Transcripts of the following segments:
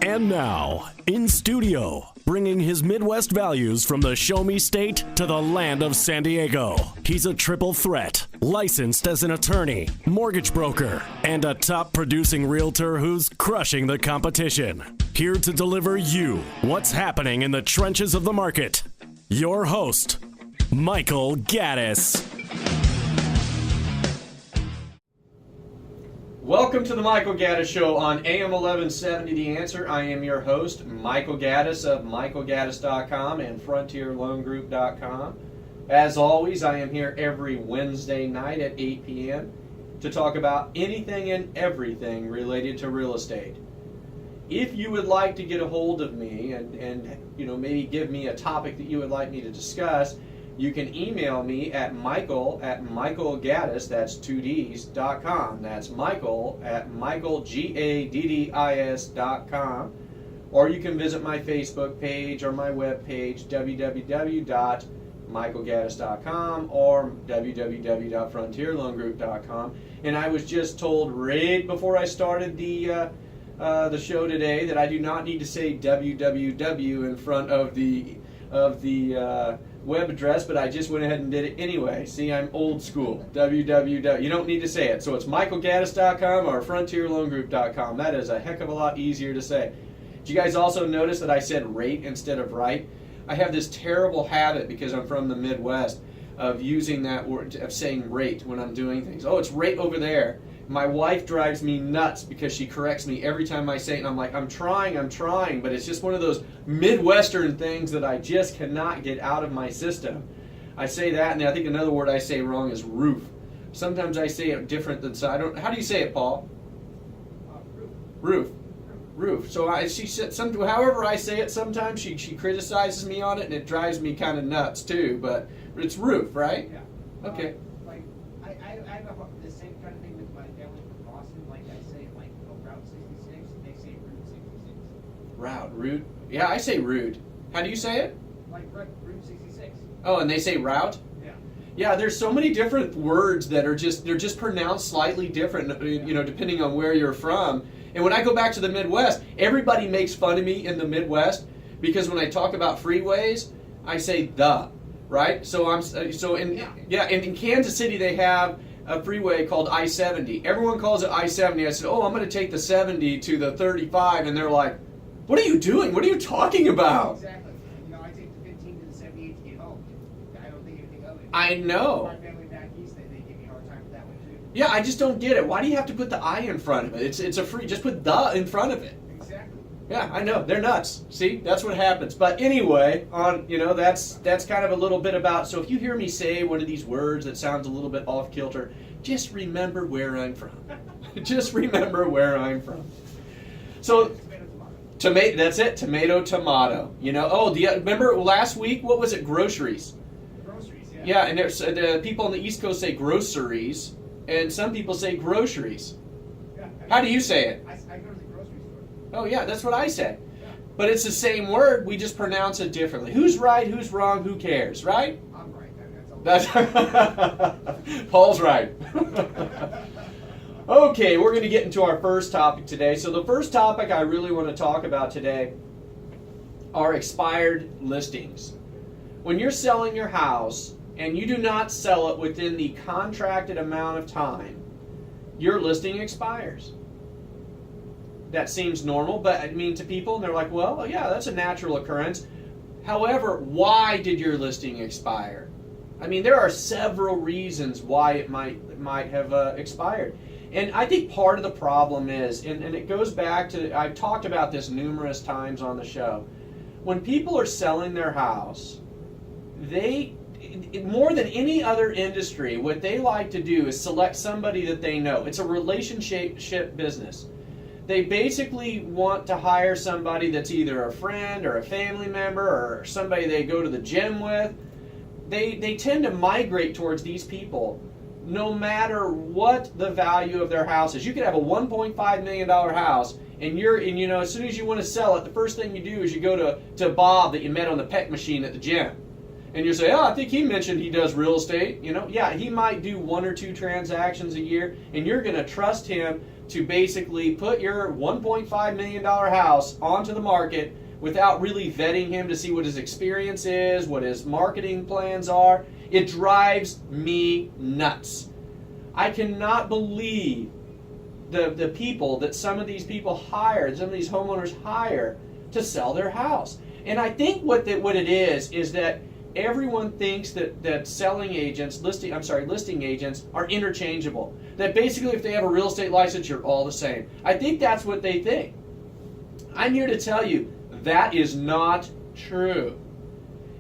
And now, in studio, bringing his Midwest values from the Show Me State to the land of San Diego. He's a triple threat, licensed as an attorney, mortgage broker, and a top producing realtor who's crushing the competition. Here to deliver you what's happening in the trenches of the market. Your host, Michael Gaddis. Welcome to the Michael Gaddis Show on AM 1170 The Answer. I am your host, Michael Gaddis of michaelgaddis.com and frontierloangroup.com. As always, I am here every Wednesday night at 8 p.m. to talk about anything and everything related to real estate. If you would like to get a hold of me and maybe give me a topic that you would like me to discuss, you can email me at michael@michaelgaddis, that's 2ds.com. That's michael@michaelgaddis.com. Or you can visit my Facebook page or my webpage, www.michaelgaddis.com or www.frontierloangroup.com. And I was just told right before I started the show today that I do not need to say www in front of the web address, but I just went ahead and did it anyway. See, I'm old school. www. You don't need to say it. So it's michaelgaddis.com or frontierloangroup.com. That is a heck of a lot easier to say. Did you guys also notice that I said rate instead of right? I have this terrible habit, because I'm from the Midwest, of using that word, of saying rate when I'm doing things. Oh, it's right over there. My wife drives me nuts because she corrects me every time I say it, and I'm like, I'm trying, but it's just one of those Midwestern things that I just cannot get out of my system. I say that, and I think another word I say wrong is roof. Sometimes I say it different than so. How do you say it, Paul? Roof. So she said, however I say it, sometimes she criticizes me on it, and it drives me kind of nuts too. But it's roof, right? Yeah. Okay. I have the same kind of thing with my family from Boston. Like I say, Route 66, they say Route 66. Route. Yeah, I say route. How do you say it? Like Route 66. Oh, and they say route? Yeah. Yeah, there's so many different words that are they're just pronounced slightly different, depending on where you're from. And when I go back to the Midwest, everybody makes fun of me in the Midwest because when I talk about freeways, I say the, right? So in Kansas City they have a freeway called I-70. Everyone calls it I-70. I said, I'm going to take the 70 to the 35, and they're like, "What are you doing? What are you talking about?" Exactly. I take the 15 to the 78 to get home. I don't think anything of it. I know. My family back east, they give me a hard time for that one too. Yeah, I just don't get it. Why do you have to put the I in front of it? It's a free. Just put the in front of it. Exactly. Yeah, I know. They're nuts. See, that's what happens. But anyway, that's kind of a little bit about. So if you hear me say one of these words that sounds a little bit off kilter, just remember where I'm from. Just remember where I'm from. So, tomato. That's it. Tomato. Remember last week? What was it? Groceries. Groceries. Yeah. Yeah, and there's the people on the East Coast say groceries, and some people say groceries. Yeah. How do you say it? I go to the grocery store. Oh yeah, that's what I say. Yeah. But it's the same word, we just pronounce it differently. Who's right, who's wrong, who cares, right? I'm right. That's Paul's right. Okay, we're going to get into our first topic today. So the first topic I really want to talk about today are expired listings. When you're selling your house and you do not sell it within the contracted amount of time, your listing expires. That seems normal, but to people, and they're like, well, yeah, that's a natural occurrence. However, why did your listing expire? There are several reasons why it might have expired. And I think part of the problem is, and it goes back to, I've talked about this numerous times on the show, when people are selling their house, they, more than any other industry, what they like to do is select somebody that they know. It's a relationship business. They basically want to hire somebody that's either a friend or a family member or somebody they go to the gym with. They tend to migrate towards these people no matter what the value of their house is. You could have a $1.5 million house, and as soon as you want to sell it, the first thing you do is you go to Bob that you met on the pec machine at the gym. And you say, oh, I think he mentioned he does real estate. Yeah, he might do 1 or 2 transactions a year, and you're going to trust him to basically put your $1.5 million house onto the market without really vetting him to see what his experience is, what his marketing plans are. It drives me nuts. I cannot believe the people that some of these people hire, some of these homeowners hire to sell their house. And I think what it is that everyone thinks that listing agents are interchangeable. That basically if they have a real estate license, you're all the same. I think that's what they think. I'm here to tell you that is not true.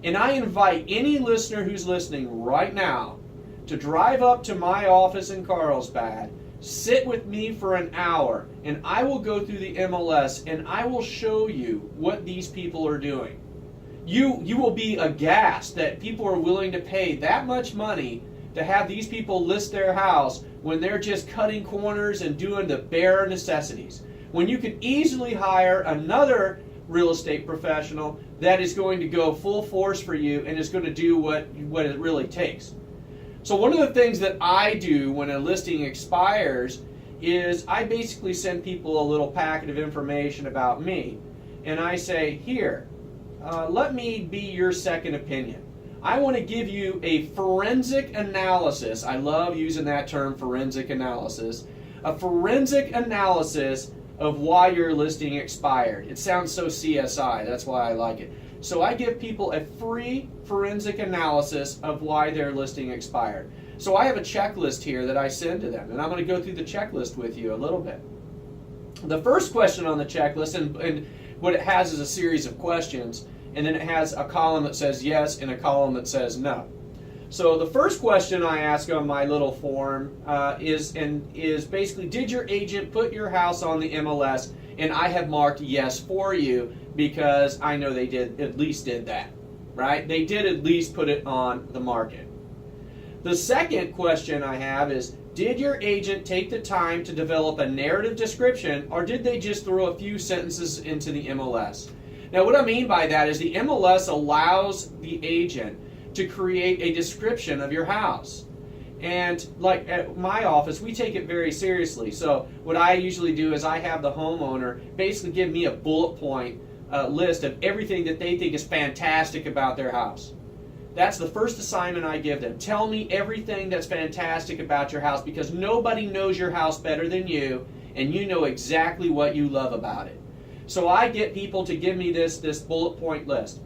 And I invite any listener who's listening right now to drive up to my office in Carlsbad, sit with me for an hour, and I will go through the MLS and I will show you what these people are doing. You will be aghast that people are willing to pay that much money to have these people list their house when they're just cutting corners and doing the bare necessities. When you could easily hire another real estate professional that is going to go full force for you and is going to do what it really takes. So one of the things that I do when a listing expires is I basically send people a little packet of information about me. And I say, here, let me be your second opinion. I want to give you a forensic analysis. I love using that term, forensic analysis. A forensic analysis of why your listing expired. It sounds so CSI, that's why I like it. So I give people a free forensic analysis of why their listing expired. So I have a checklist here that I send to them, and I'm going to go through the checklist with you a little bit. The first question on the checklist, and what it has is a series of questions, and then it has a column that says yes and a column that says no. So the first question I ask on my little form is basically, did your agent put your house on the MLS? And I have marked yes for you because I know they at least did that, right? They did at least put it on the market. The second question I have is, did your agent take the time to develop a narrative description, or did they just throw a few sentences into the MLS? Now what I mean by that is the MLS allows the agent to create a description of your house. And like at my office, we take it very seriously. So what I usually do is I have the homeowner basically give me a bullet point list of everything that they think is fantastic about their house. That's the first assignment I give them. Tell me everything that's fantastic about your house, because nobody knows your house better than you, and you know exactly what you love about it. So I get people to give me this bullet point list.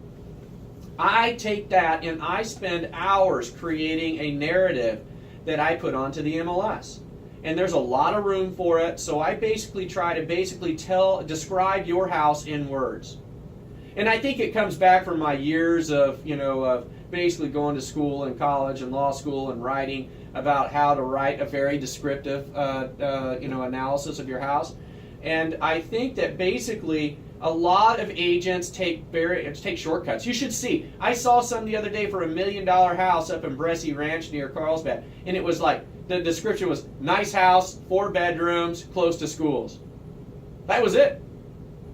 I take that and I spend hours creating a narrative that I put onto the MLS. And there's a lot of room for it, so I basically try to describe your house in words. And I think it comes back from my years of basically going to school and college and law school and writing about how to write a very descriptive analysis of your house. And I think that basically a lot of agents take shortcuts. You should see. I saw some the other day for $1 million house up in Bressie Ranch near Carlsbad, and it was like the description was nice house, 4 bedrooms, close to schools. That was it.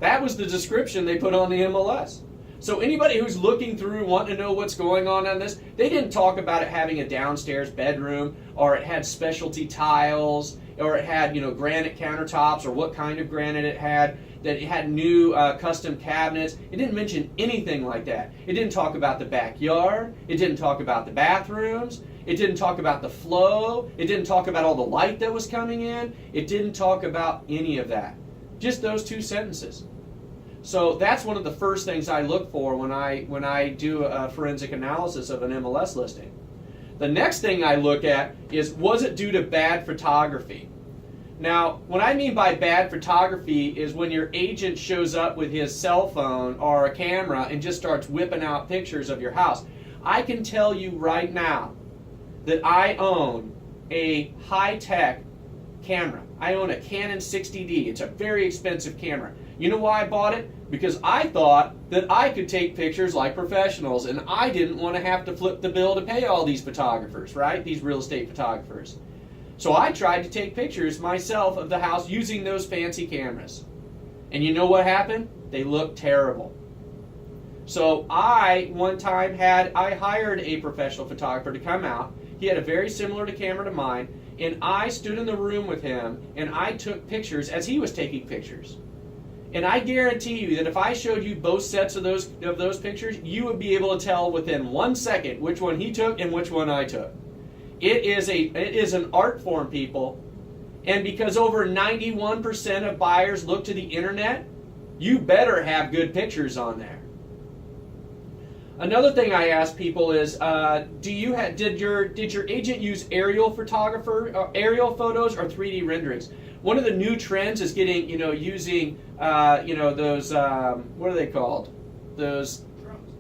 That was the description they put on the MLS. So anybody who's looking through wanting to know what's going on this, they didn't talk about it having a downstairs bedroom, or it had specialty tiles, or it had granite countertops, or what kind of granite it had, that it had new custom cabinets. It didn't mention anything like that. It didn't talk about the backyard. It didn't talk about the bathrooms. It didn't talk about the flow. It didn't talk about all the light that was coming in. It didn't talk about any of that. Just those 2 sentences. So that's one of the first things I look for when I do a forensic analysis of an MLS listing. The next thing I look at is, was it due to bad photography? Now, what I mean by bad photography is when your agent shows up with his cell phone or a camera and just starts whipping out pictures of your house. I can tell you right now that I own a high-tech camera. I own a Canon 60D. It's a very expensive camera. You know why I bought it? Because I thought that I could take pictures like professionals, and I didn't want to have to flip the bill to pay all these photographers, right? These real estate photographers. So I tried to take pictures myself of the house using those fancy cameras. And you know what happened? They looked terrible. So I, one time, I hired a professional photographer to come out. He had a very similar camera to mine, and I stood in the room with him, and I took pictures as he was taking pictures. And I guarantee you that if I showed you both sets of those pictures, you would be able to tell within 1 second which one he took and which one I took. It is an art form, people. And because over 91% of buyers look to the internet, you better have good pictures on there. Another thing I ask people is, did your agent use aerial photos or 3D renderings? One of the new trends is getting, using, those, what are they called? Those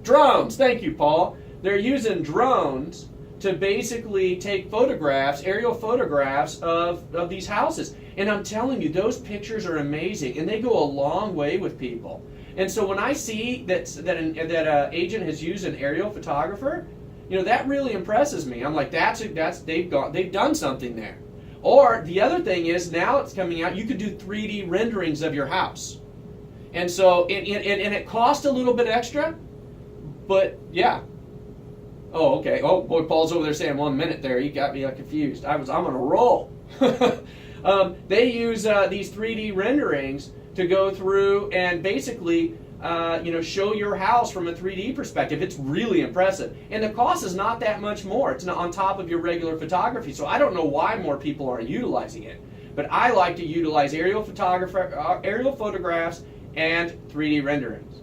drones. Thank you, Paul. They're using drones to basically take photographs, aerial photographs of these houses. And I'm telling you, those pictures are amazing, and they go a long way with people. And so when I see that an agent has used an aerial photographer, that really impresses me. I'm like, they've done something there. Or the other thing is, now it's coming out, you could do 3D renderings of your house. And so and it costs a little bit extra, but yeah. Oh, okay. Oh boy, Paul's over there saying 1 minute there. He got me confused. I'm on a roll. They use these 3D renderings to go through and basically show your house from a 3D perspective. It's really impressive. And the cost is not that much more. It's not on top of your regular photography. So I don't know why more people aren't utilizing it. But I like to utilize aerial photographs and 3D renderings.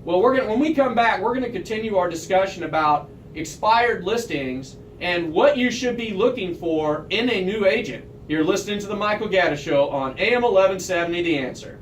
Well, when we come back, we're going to continue our discussion about expired listings and what you should be looking for in a new agent. You're listening to the Michael Gaddis Show on AM 1170, The Answer.